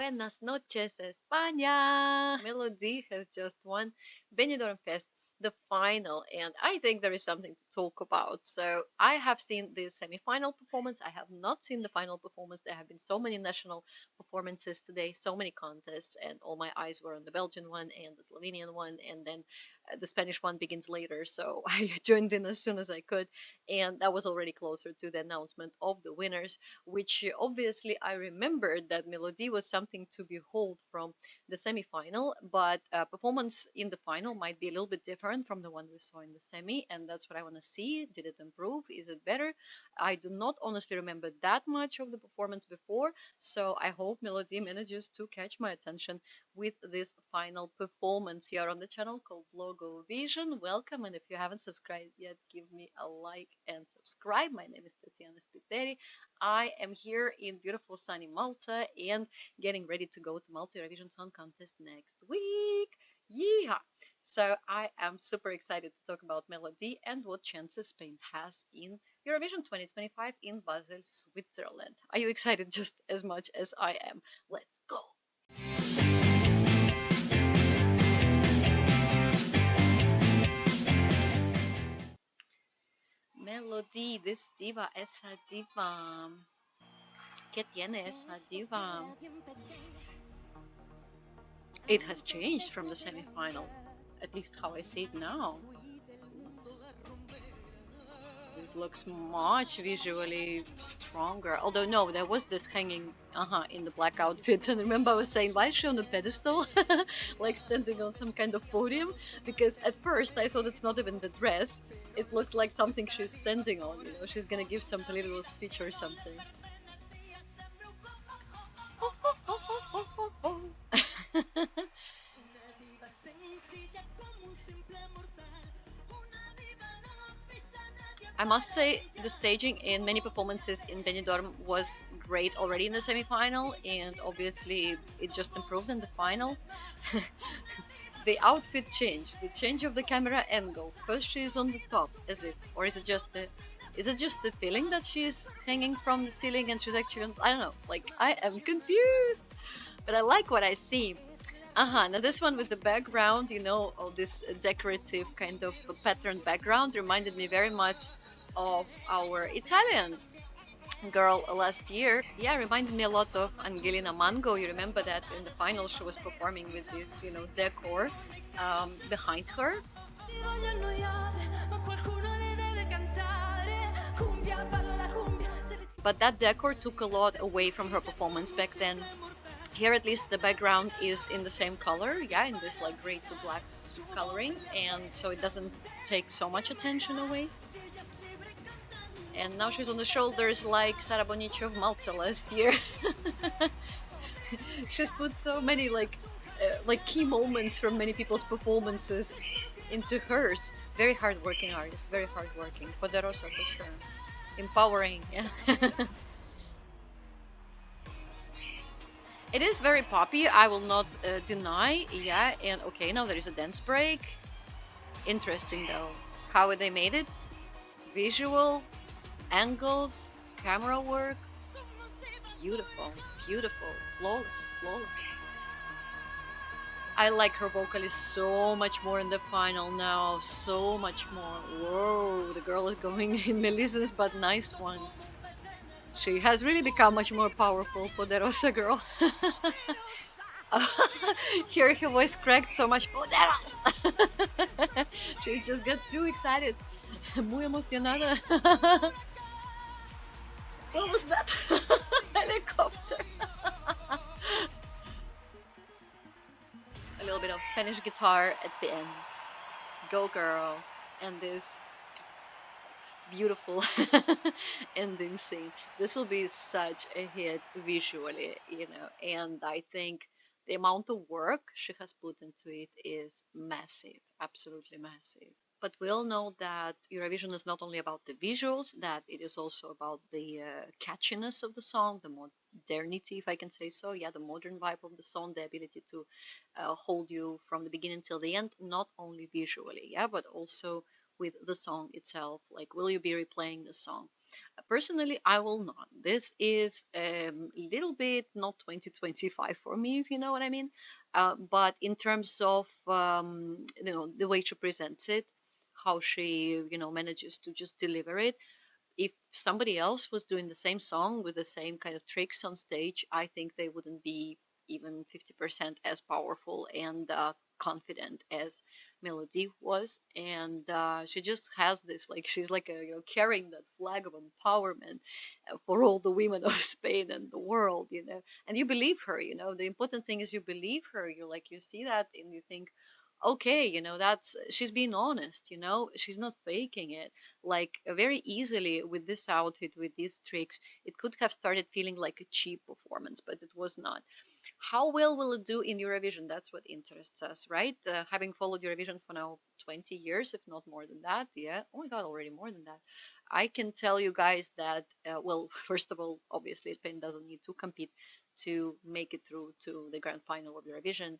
Buenas noches, España! Melody has just won Benidorm Fest, the final, and I think there is something to talk about. So, I have seen the semi-final performance. I have not seen the final performance. There have been so many national performances today, so many contests, and all my eyes were on the Belgian one and the Slovenian one, and then the Spanish one begins later. So, I joined in as soon as I could, and that was already closer to the announcement of the winners, which obviously I remembered that Melody was something to behold from the semi-final, but performance in the final might be a little bit different from the one we saw in the semi, and that's what I want to see. Did it improve? Is it better? I do not honestly remember that much of the performance before, so I hope Melody manages to catch my attention with this final performance here on the channel called Logo Vision. Welcome, and if you haven't subscribed yet, give me a like and subscribe. My name is Tatiana Spiteri. I am here in beautiful sunny Malta and getting ready to go to Malta Eurovision Song Contest next week. Yeehaw! So I am super excited to talk about Melody and what chances Spain has in Eurovision 2025 in Basel, Switzerland. Are you excited just as much as I am? Let's go! Melody, this diva, esa diva. ¿Qué tiene esa diva? It has changed from the semi-final, at least how I see it now. It looks much visually stronger. Although no, there was this hanging in the black outfit. And remember I was saying, why is she on a pedestal? Like standing on some kind of podium? Because at first I thought it's not even the dress. It looked like something she's standing on, you know, she's gonna give some political speech or something. I must say the staging in many performances in Benidorm was great already in the semi-final, and obviously it just improved in the final. The outfit change, the change of the camera angle. First she's on the top, as if, or is it just the feeling that she's hanging from the ceiling and she's actually on, I don't know, like I am confused, but I like what I see. Now this one with the background, you know, all this decorative kind of pattern background reminded me very much of our Italian girl last year. Yeah, reminded me a lot of Angelina Mango. You remember that in the final she was performing with this, you know, decor behind her. But that decor took a lot away from her performance back then. Here at least the background is in the same color, yeah, in this like gray to black coloring, and so it doesn't take so much attention away. And now she's on the shoulders like Sara Bonici of Malta last year. She's put so many like key moments from many people's performances into hers. Very hardworking artist, very hardworking. Poderosa for sure. Empowering, yeah. It is very poppy, I will not deny, yeah, and okay, now there is a dance break. Interesting though, how they made it. Visual, angles, camera work, beautiful, beautiful, flawless, flawless. I like her vocalist so much more in the final now, so much more. Whoa, the girl is going in Melissa's but nice ones. She has really become much more powerful, Poderosa girl. Hear her voice cracked so much. Poderosa! She just got too excited. Muy emocionada. What was that? Helicopter. A little bit of Spanish guitar at the end. Go girl. And this beautiful ending scene. This will be such a hit visually, you know, and I think the amount of work she has put into it is massive, absolutely massive. But we all know that Eurovision is not only about the visuals, that it is also about the catchiness of the song, the modernity, if I can say so. Yeah, the modern vibe of the song, the ability to hold you from the beginning till the end, not only visually, yeah, but also with the song itself. Like, will you be replaying the song? Personally, I will not. This is a little bit not 2025 for me, if you know what I mean. But in terms of the way she presents it, how she manages to just deliver it, if somebody else was doing the same song with the same kind of tricks on stage, I think they wouldn't be even 50% as powerful and confident as Melody was. And she just has this, like, she's like a, carrying that flag of empowerment for all the women of Spain and the world, and you believe her, the important thing is you believe her. You're like, you see that and you think, okay, that's, she's being honest, she's not faking it. Like very easily with this outfit, with these tricks, it could have started feeling like a cheap performance, but it was not. How well will it do in Eurovision? That's what interests us, right? Having followed Eurovision for now 20 years, if not more than that. Yeah. Oh my God, already more than that. I can tell you guys that, well, first of all, obviously, Spain doesn't need to compete to make it through to the grand final of Eurovision.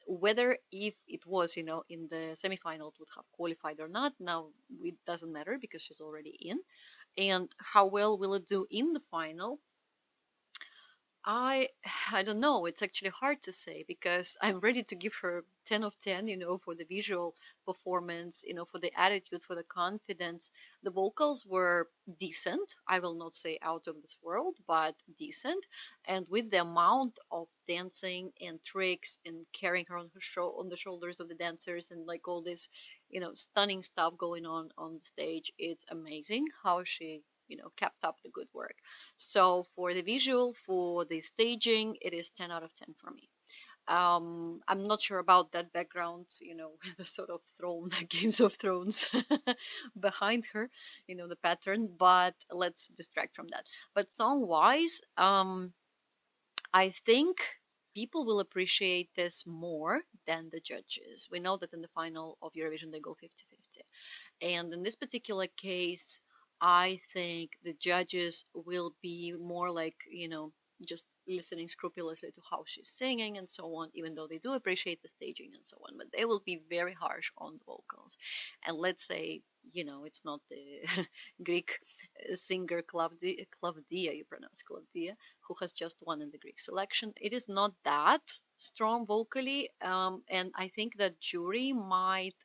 Whether if it was, in the semifinal, it would have qualified or not, now it doesn't matter because she's already in. And how well will it do in the final? I I don't know. It's actually hard to say because I'm ready to give her 10 of 10, for the visual performance, for the attitude, for the confidence. The vocals were decent. I will not say out of this world, but decent. And with the amount of dancing and tricks and carrying her on her on the shoulders of the dancers and like all this, stunning stuff going on the stage, it's amazing how she, kept up the good work. So for the visual, for the staging, it is 10 out of 10 for me. I'm not sure about that background, the sort of throne, Games of Thrones behind her, the pattern, but let's distract from that. But song wise, I think people will appreciate this more than the judges. We know that in the final of Eurovision, they go 50-50. And in this particular case, I think the judges will be more like, just listening scrupulously to how she's singing and so on, even though they do appreciate the staging and so on. But they will be very harsh on the vocals. And let's say, it's not the Greek singer Klavdia, you pronounce Klavdia, who has just won in the Greek selection. It is not that strong vocally. And I think that jury might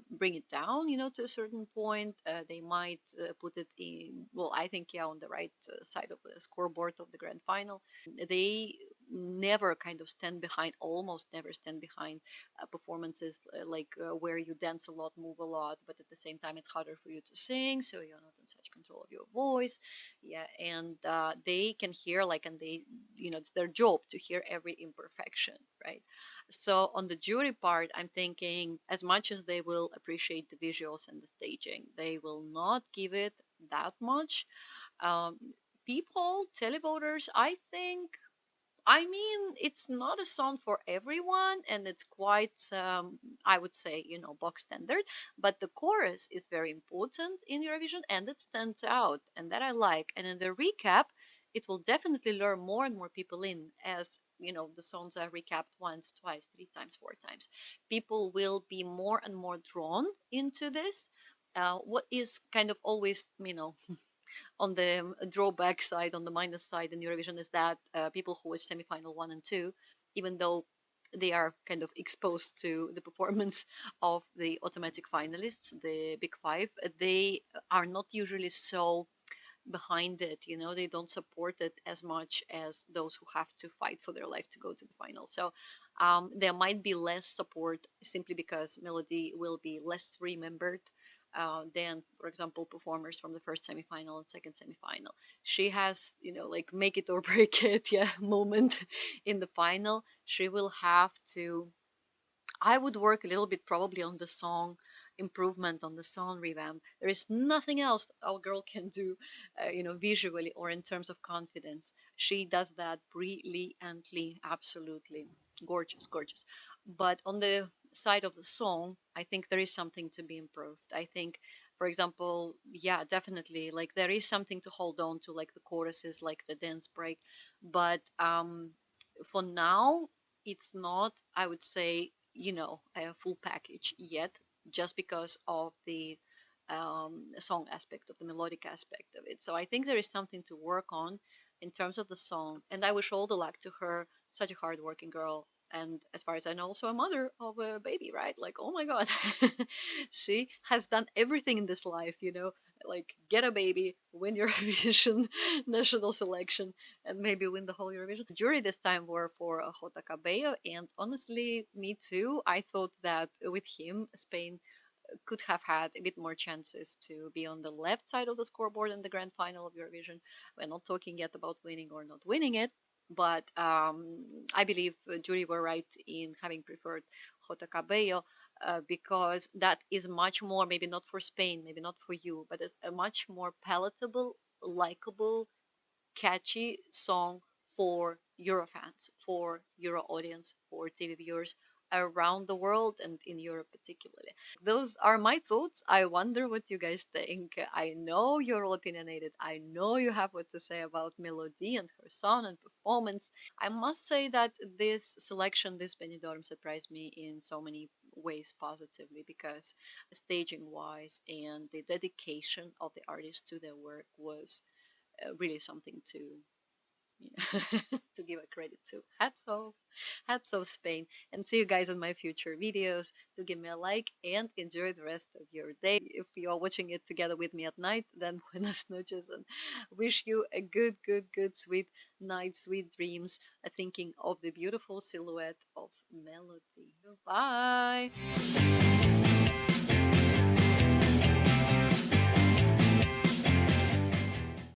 bring it down, to a certain point. They might put it in, well, I think, yeah, on the right side of the scoreboard of the grand final. They never kind of stand behind, almost never stand behind performances like where you dance a lot, move a lot, but at the same time it's harder for you to sing, so you're not in such control of your voice. Yeah, and they can hear, like, and they, it's their job to hear every imperfection, right? So on the jury part, I'm thinking as much as they will appreciate the visuals and the staging, they will not give it that much. Um, People, televoters, I think, I mean, it's not a song for everyone, and it's quite, I would say, box standard. But the chorus is very important in Eurovision, and it stands out, and that I like. And in the recap, it will definitely lure more and more people in, as the songs are recapped once, twice, three times, four times. People will be more and more drawn into this. What is kind of always, on the drawback side, on the minus side in Eurovision, is that people who watch semifinal one and two, even though they are kind of exposed to the performance of the automatic finalists, the big five, they are not usually so behind it. They don't support it as much as those who have to fight for their life to go to the final. So there might be less support simply because Melody will be less remembered than, for example, performers from the first semifinal and second semifinal. She has, like make it or break it, yeah, moment in the final. She will have to, I would work a little bit probably on the song improvement, on the song revamp. There is nothing else our girl can do, visually or in terms of confidence. She does that brilliantly, absolutely gorgeous, gorgeous. But on the side of the song, I think there is something to be improved. I think, for example, yeah, definitely, like there is something to hold on to, like the choruses, like the dance break. But for now, it's not, I would say, a full package yet, just because of the song aspect of the melodic aspect of it. So I think there is something to work on in terms of the song. And I wish all the luck to her, such a hardworking girl. And as far as I know, also a mother of a baby, right? Like, oh my God, she has done everything in this life, like get a baby, win Eurovision national selection, and maybe win the whole Eurovision. The jury this time were for Jota Cabello, and honestly, me too. I thought that with him, Spain could have had a bit more chances to be on the left side of the scoreboard in the grand final of Eurovision. We're not talking yet about winning or not winning it, but I believe jury were right in having preferred Jota Cabello because that is much more, maybe not for Spain, maybe not for you, but it's a much more palatable, likable, catchy song for Euro fans, for Euro audience, for TV viewers around the world and in Europe particularly. Those are my thoughts. I wonder what you guys think. I know you're all opinionated. I know you have what to say about Melody and her song and performance. I must say that this selection, this Benidorm, surprised me in so many ways positively because staging wise and the dedication of the artists to their work was really something to to give a credit to. Hats off, Spain, and see you guys on my future videos. To give me a like and enjoy the rest of your day. If you are watching it together with me at night, then buenas noches, and wish you a good, sweet night, sweet dreams. Thinking of the beautiful silhouette of Melody. Bye.